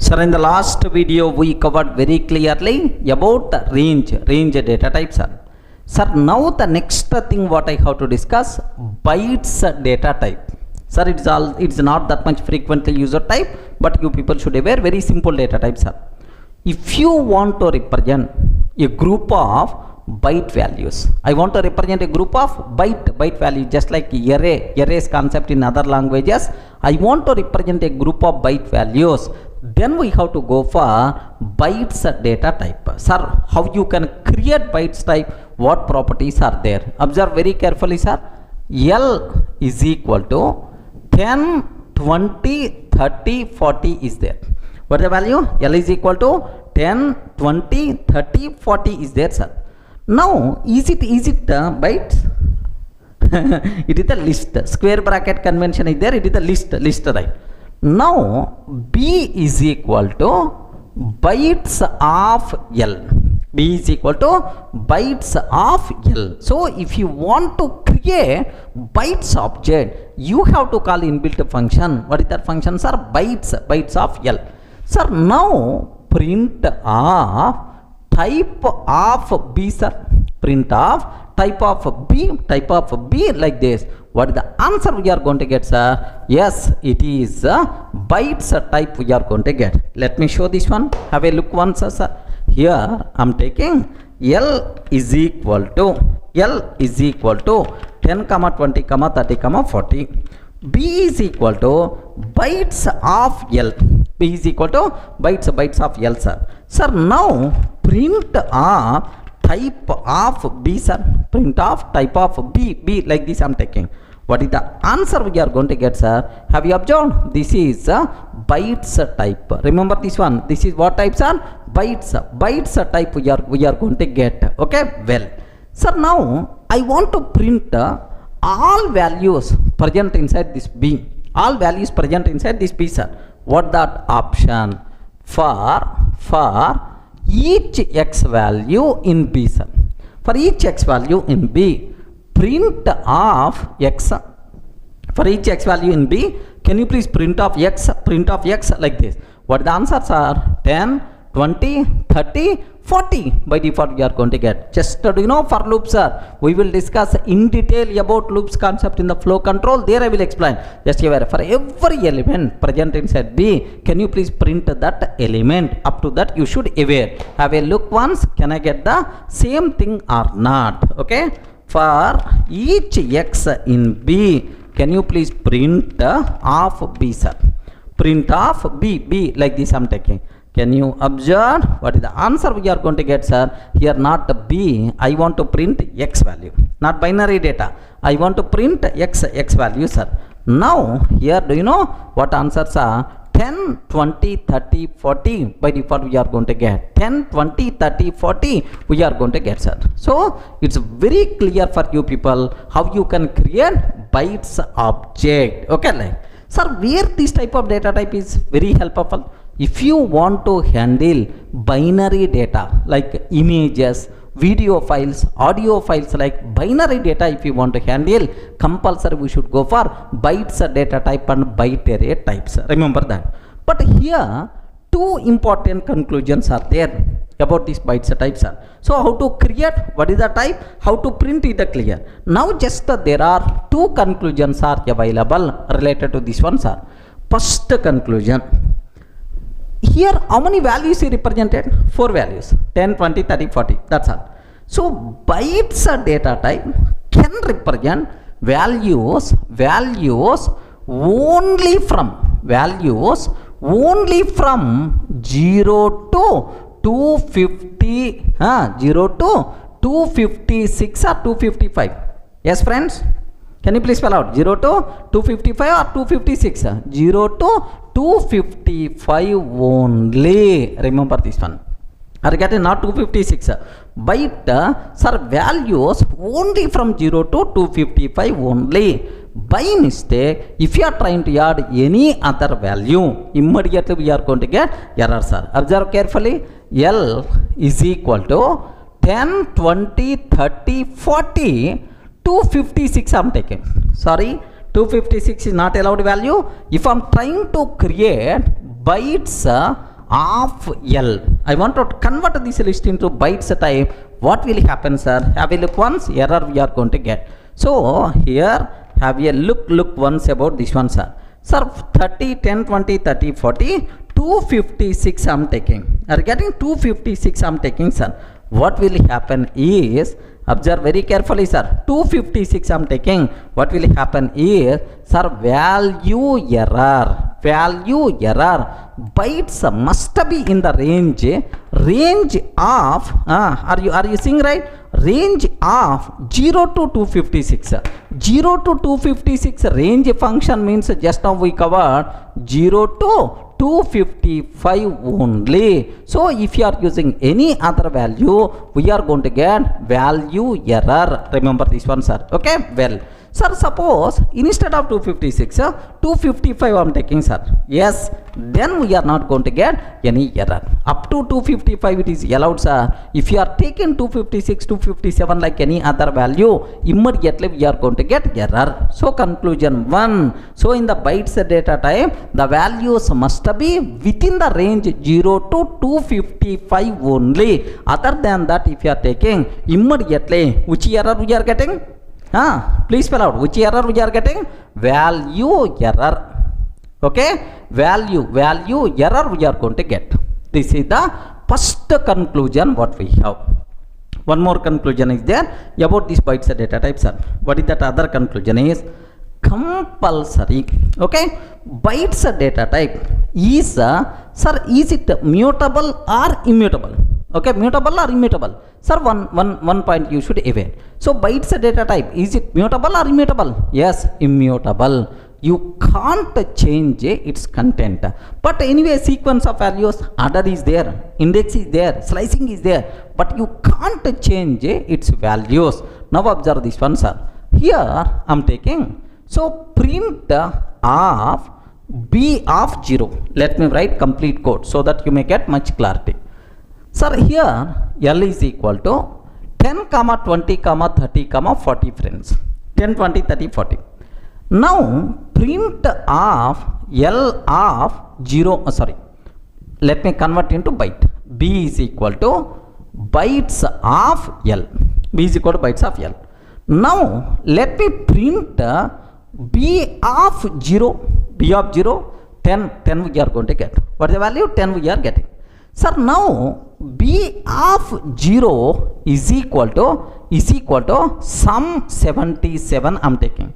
Sir, in the last video we covered very clearly about the range data types. Sir, now the next thing what I have to discuss, bytes data type. Sir, it's not that much frequently used type, but you people should aware very simple data types. Sir, if you want to represent a group of byte values, I want to represent a group of byte values, just like arrays concept in other languages. I want to represent a group of byte values, then we have to go for bytes data type. Sir, how you can create bytes type, what properties are there? Observe very carefully, sir. L is equal to 10, 20, 30, 40 is there. What is the value? L is equal to 10, 20, 30, 40 is there, sir. Now, is it bytes? It is the list. Square bracket convention is there. It is the list, right? Now, B is equal to bytes of L. B is equal to bytes of L. So, if you want to create bytes object, you have to call inbuilt function. What is that function, sir? Bytes of L. Sir, now print of type of B, sir. Print of type of B like this. What is the answer we are going to get, sir? Yes, it is bytes type we are going to get. Let me show this one. Have a look once, sir. Here I am taking L is equal to 10, 20, 30, 40. B is equal to bytes of L. B is equal to bytes of L, sir. Sir, now print of type of B, sir. Print of type of B like this I am taking. What is the answer we are going to get, sir? Have you observed? This is bytes type. Remember this one. This is what type, sir? Bytes type we are going to get. Okay, well, sir, now I want to print all values present inside this B. All values present inside this B, sir. What that option? For each x value in B, sir. For each x value in B, print of x. For each x value in B, can you please print of x like this? What the answers are? 10, 20, 30, 40 by default we are going to get. Just do you know for loops, sir, we will discuss in detail about loops concept in the flow control. There I will explain. Just aware, for every element present inside B, can you please print that element? Up to that you should aware. Have a look once. Can I get the same thing or not? Okay. For each x in B, can you please print of B, sir? Print of B like this I am taking. Can you observe what is the answer we are going to get, sir? Here not B, I want to print x value, not binary data. I want to print x value, sir. Now here do you know what answers are? 10, 20, 30, 40 by default we are going to get. 10, 20, 30, 40 we are going to get, sir. So it's very clear for you people how you can create bytes object. Okay, like, sir, where this type of data type is very helpful. If you want to handle binary data like images, video files, audio files, like binary data, if you want to handle, compulsory we should go for bytes data type and byte array types. Remember that. But here two important conclusions are there about these bytes types. So how to create, what is the type, how to print it clear. Now just there are two conclusions are available related to this one, sir. First conclusion. Here how many values is represented? 4 values, 10, 20, 30, 40, that's all. So bytes data type can represent values only from 0 to 250, 0 to 256 or 255. Yes, friends? Can you please spell out 0 to 255 or 256? 0 to 255 only. Remember this one. Are you getting? Not 256. Byte, sir, values only from 0 to 255 only. By mistake, if you are trying to add any other value, immediately we are going to get error, sir. Observe carefully. L is equal to 10, 20, 30, 40. 256 I am taking. Sorry, 256 is not allowed value. If I am trying to create bytes of L. I want to convert this list into bytes type. What will happen, sir? Have a look once. Error we are going to get. So here have a look once about this one, sir. Sir, 30, 10, 20, 30, 40, 256 I am taking. Are getting 256 I am taking, sir. What will happen is, observe very carefully, sir. 256 I am taking. What will happen is, sir, value error. Bytes must be in the range of, are you seeing right? Range of 0 to 256. 0 to 256 range function means just now we covered 0 to 255 only. So if you are using any other value, we are going to get value error. Remember this one, sir. Okay, well, sir, suppose instead of 256, 255 I am taking, sir. Yes, then we are not going to get any error. Up to 255 it is allowed, sir. If you are taking 256, 257 like any other value, immediately we are going to get error. So conclusion 1. So in the bytes data type, the values must be within the range 0 to 255 only. Other than that, if you are taking, immediately which error we are getting? Please spell out which error we are getting? Value error. Okay, value error we are going to get. This is the first conclusion what we have. One more conclusion is there about this bytes data type, sir. What is that other conclusion is? Compulsory. Okay, bytes data type is, sir, is it mutable or immutable? Okay, mutable or immutable? Sir, one point you should aware. So bytes data type, is it mutable or immutable? Yes, immutable. You can't change its content. But anyway, sequence of values, order is there, index is there, slicing is there, but you can't change its values. Now observe this one, sir. Here I'm taking, so print of b of 0. Let me write complete code so that you may get much clarity. Sir, here L is equal to 10, 20, 30, 40 friends. 10, 20, 30, 40. Now print of L of 0, let me convert into byte. B is equal to bytes of L. B is equal to bytes of L. Now let me print B of 0. B of 0, 10 we are going to get. What is the value? 10 we are getting. Sir, now B of 0 is equal to sum 77 I am taking.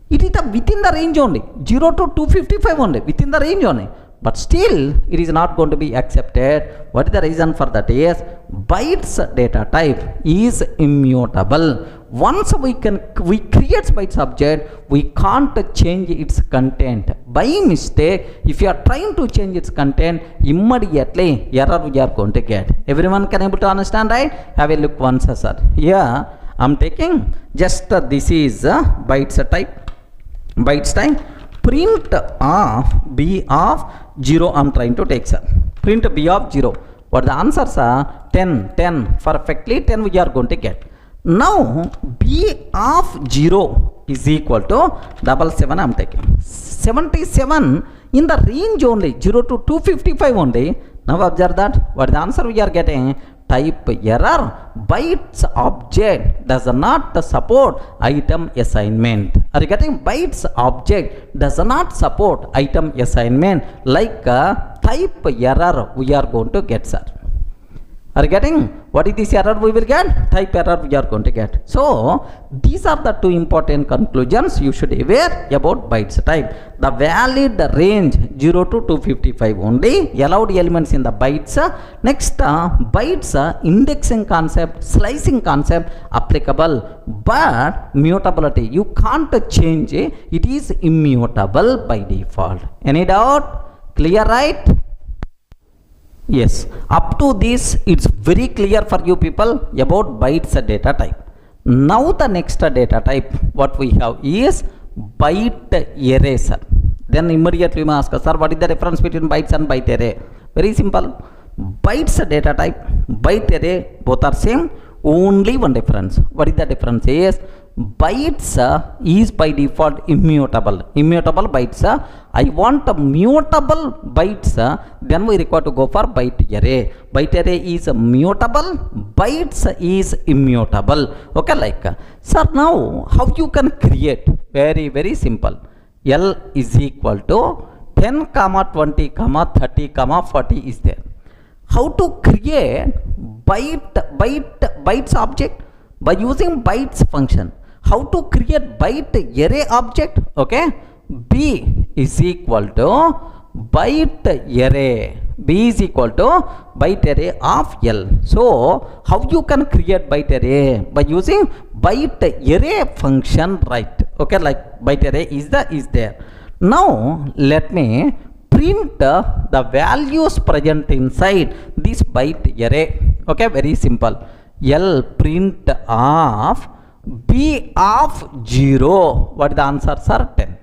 It is within the range only, 0 to 255 only, within the range only. But still, it is not going to be accepted. What is the reason for that is, bytes data type is immutable. Once we create bytes object, we can't change its content. By mistake, if you are trying to change its content, immediately error we are going to get. Everyone can able to understand, right? Have a look once, sir. Here I am taking just this is bytes type. Bytes type, print of b of 0 I am trying to take, sir. Print b of 0. What the answers are? 10. Perfectly 10 we are going to get. Now b of 0 is equal to 77 I am taking. 77 in the range only, 0 to 255 only. Now observe that. What the answer we are getting? Type error. Bytes object does not support item assignment. Are you getting? Bytes object does not support item assignment. Like type error we are going to get, sir. Are you getting? What is this error we will get? Type error we are going to get. So these are the two important conclusions you should aware about bytes type. The valid range 0 to 255 only, allowed elements in the bytes. Next bytes indexing concept, slicing concept applicable, but mutability you can't change it. It is immutable by default. Any doubt? Clear, right? Yes, up to this it's very clear for you people about bytes data type. Now the next data type what we have is byte array, sir. Then immediately you may ask us, sir, what is the difference between bytes and byte array? Very simple. Bytes data type, byte array, both are same. Only one difference. What is the difference is, bytes is by default immutable bytes. I want a mutable bytes, then we require to go for byte array is mutable, bytes is immutable. Okay, like sir, now how you can create? Very very simple. L is equal to 10 comma 20 comma 30 comma 40 is there. How to create bytes object? By using bytes function. How to create byte array object? Okay, b is equal to byte array. B is equal to byte array of L. So how you can create byte array? By using byte array function, right? Okay, like byte array is there. Now let me print the values present inside this byte array. Okay, very simple. L print of b of 0. What is the answer, sir? 10.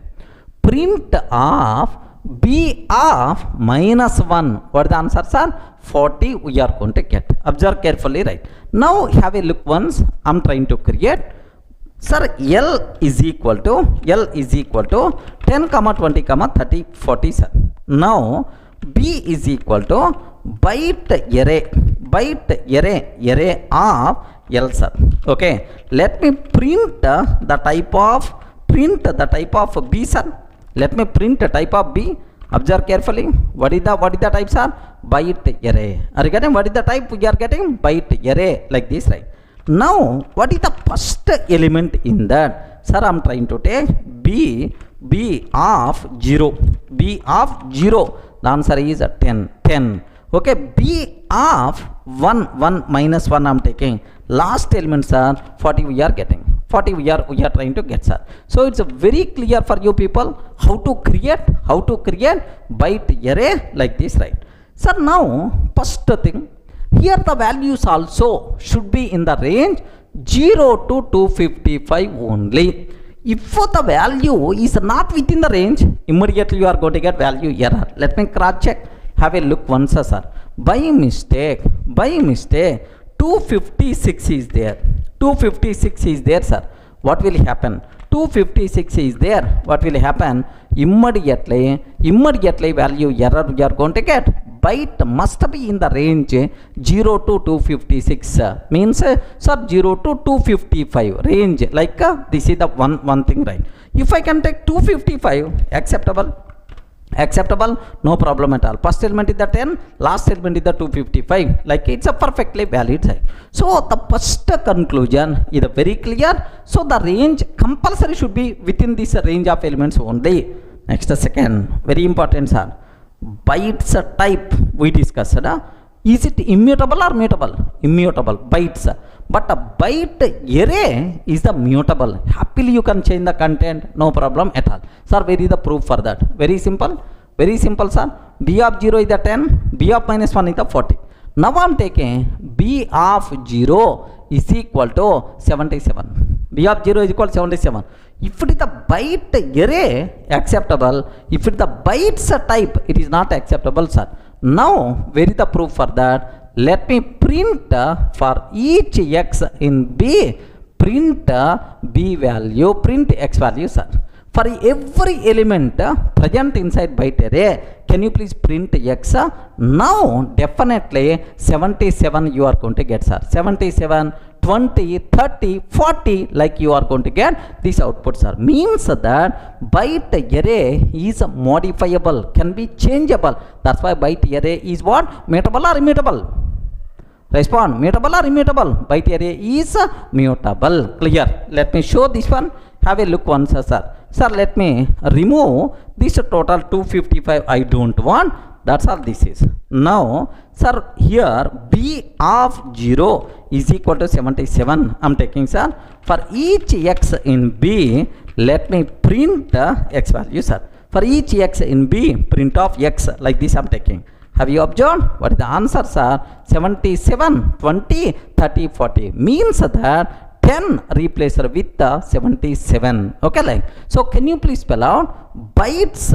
Print of b of -1. What is the answer, sir? 40 we are going to get. Observe carefully, right? Now have a look once. I'm trying to create. Sir, L is equal to 10 comma 20 comma 30 40, sir. Now b is equal to byte array of L, sir. Okay, let me print the type of b, sir. Let me print the type of b. Observe carefully. What is the type, sir? Byte array. Are you getting what is the type we are getting? Byte array, like this, right? Now what is the first element in that? Sir, I'm trying to take b of 0. The answer is 10. Okay, b of 1 minus 1 I'm taking. Last elements are 40 we are getting. 40 we are trying to get, sir. So it's very clear for you people how to create byte array like this, right? Sir, now first thing, here the values also should be in the range 0 to 255 only. If the value is not within the range, immediately you are going to get value error. Let me cross check. Have a look once, sir. By mistake 256 is there. 256 is there, sir. What will happen? 256 is there. What will happen? Immediately value error you are going to get. Byte must be in the range 0 to 256. Means, sir, 0 to 255 range. Like this is the one thing, right? If I can take 255, acceptable, no problem at all. First element is the 10, last element is the 255. Like it's a perfectly valid side. So the first conclusion is very clear. So the range compulsory should be within this range of elements only. Next, second, very important, sir. Bytes type we discussed. Is it immutable or mutable? Immutable, bytes. But a byte array is the mutable. Happily you can change the content, no problem at all. Sir, where is the proof for that? Very simple, sir. B of 0 is the 10, B of -1 is the 40. Now I am taking B of 0 is equal to 77. B of 0 is equal to 77. If it is the byte array, acceptable. If it is the bytes type, it is not acceptable, sir. Now, where is the proof for that? Let me print for each x in B, print B value, print x value, sir. For every element present inside byte array, can you please print x? Now, definitely 77 you are going to get, sir. 77, 20, 30, 40, like you are going to get this output, sir. Means that byte array is modifiable, can be changeable. That's why byte array is what? Mutable or immutable? Respond. Mutable or immutable? Byte array is mutable. Clear? Let me show this one. Have a look once, sir. Sir, let me remove this total 255. I don't want. That's all this is. Now, sir, here B of 0 is equal to 77. I'm taking, sir. For each x in B, let me print x value, sir. For each x in B, print of x, like this I'm taking. Have you observed? What is the answer, sir? 77, 20, 30, 40. Means that 10 replaced with 77. Okay, like. So, can you please spell out? Bytes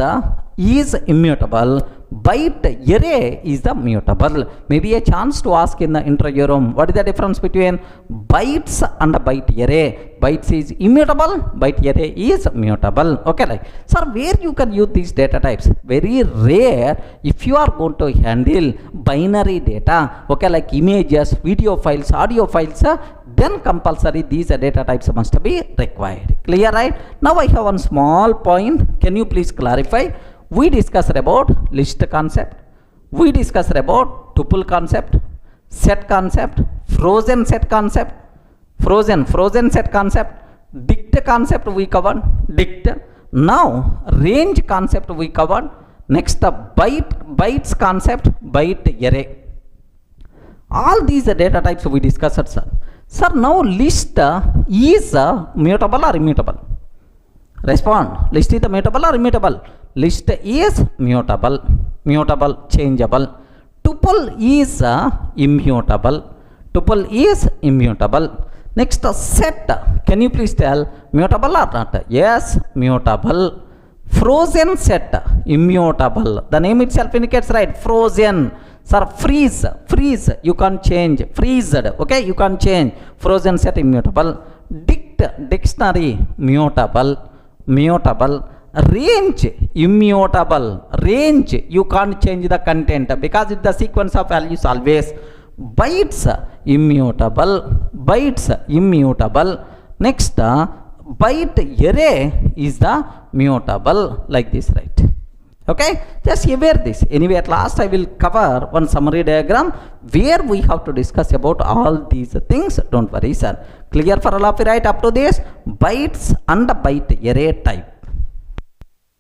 is immutable, byte array is the mutable. Maybe a chance to ask in the interview room, what is the difference between bytes and byte array? Bytes is immutable, byte array is mutable. Okay, like, sir, where you can use these data types? Very rare if you are going to handle binary data, okay, like images, video files, audio files, then compulsory these data types must be required. Clear, right? Now I have one small point. Can you please clarify? We discussed about list concept. We discussed about tuple concept, set concept, frozen set concept, frozen set concept, dict concept we covered, dict. Now range concept we covered. Next bytes concept, byte array. All these data types we discussed, sir. Sir, now list is mutable or immutable? Respond. List is mutable or immutable? List is mutable, changeable. Tuple is immutable. Tuple is immutable. Next, set. Can you please tell mutable or not? Yes, mutable. Frozen set, immutable. The name itself indicates, right? Frozen. Sir, freeze, you can't change. Freezed, okay, you can't change. Frozen set, immutable. Dictionary, mutable. Range, immutable. Range, you can't change the content because it's the sequence of values always. Bytes, immutable. Next, byte array is the mutable, like this, right? Okay, just aware this. Anyway, at last I will cover one summary diagram where we have to discuss about all these things. Don't worry, sir. Clear for all of you, right? Up to this bytes and byte array type.